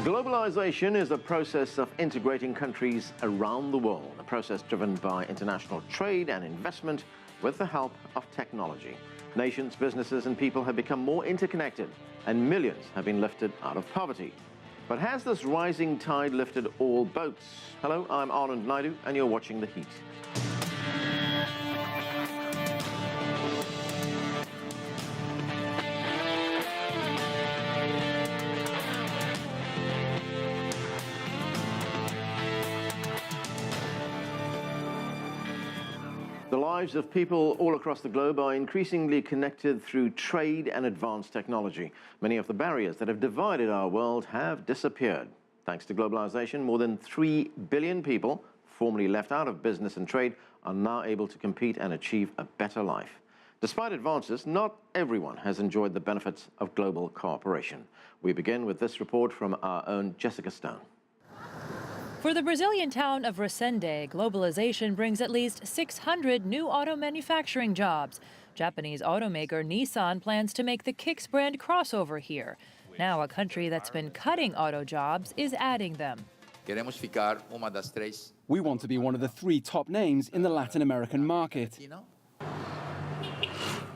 Globalization is a process of integrating countries around the world, a process driven by international trade and investment with the help of technology. Nations, businesses and people have become more interconnected and millions have been lifted out of poverty. But has this rising tide lifted all boats? Hello, I'm Anand Naidu and you're watching The Heat. The lives of people all across the globe are increasingly connected through trade and advanced technology. Many of the barriers that have divided our world have disappeared. Thanks to globalization, more than 3 billion people, formerly left out of business and trade, are now able to compete and achieve a better life. Despite advances, not everyone has enjoyed the benefits of global cooperation. We begin with this report from our own Jessica Stone. For the Brazilian town of Resende, globalization brings at least 600 new auto manufacturing jobs. Japanese automaker Nissan plans to make the Kicks brand crossover here. Now a country that's been cutting auto jobs is adding them. We want to be one of the 3 top names in the Latin American market.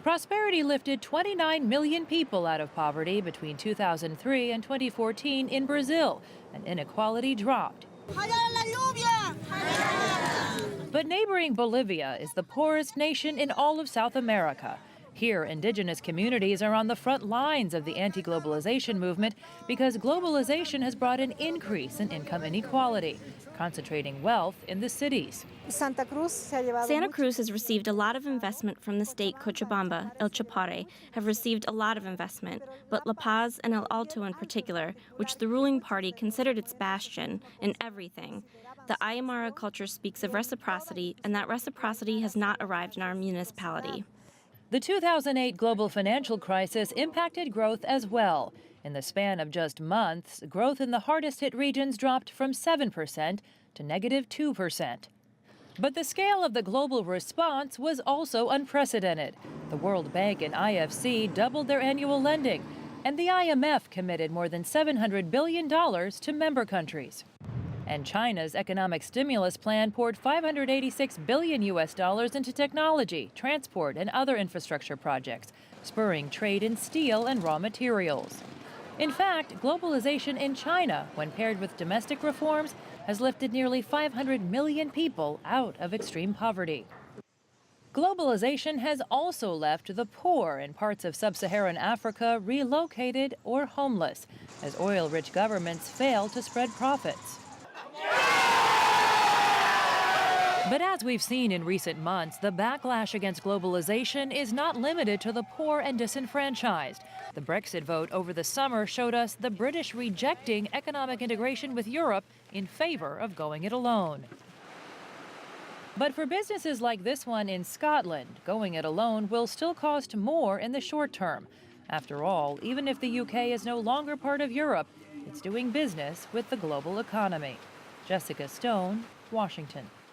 Prosperity lifted 29 million people out of poverty between 2003 and 2014 in Brazil, and inequality dropped. But neighboring Bolivia is the poorest nation in all of South America. Here, indigenous communities are on the front lines of the anti-globalization movement because globalization has brought an increase in income inequality, concentrating wealth in the cities. Santa Cruz has received a lot of investment from the state. Cochabamba, El Chapare, have received a lot of investment, but La Paz and El Alto in particular, which the ruling party considered its bastion in everything. The Aymara culture speaks of reciprocity, and that reciprocity has not arrived in our municipality. The 2008 global financial crisis impacted growth as well. In the span of just months, growth in the hardest hit regions dropped from 7% to -2%. But the scale of the global response was also unprecedented. The World Bank and IFC doubled their annual lending, and the IMF committed more than $700 billion to member countries. And China's economic stimulus plan poured $586 billion into technology, transport, and other infrastructure projects, spurring trade in steel and raw materials. In fact, globalization in China, when paired with domestic reforms, has lifted nearly 500 million people out of extreme poverty. Globalization has also left the poor in parts of sub-Saharan Africa relocated or homeless, as oil-rich governments fail to spread profits. But as we've seen in recent months, the backlash against globalization is not limited to the poor and disenfranchised. The Brexit vote over the summer showed us the British rejecting economic integration with Europe in favor of going it alone. But for businesses like this one in Scotland, going it alone will still cost more in the short term. After all, even if the UK is no longer part of Europe, it's doing business with the global economy. Jessica Stone, Washington.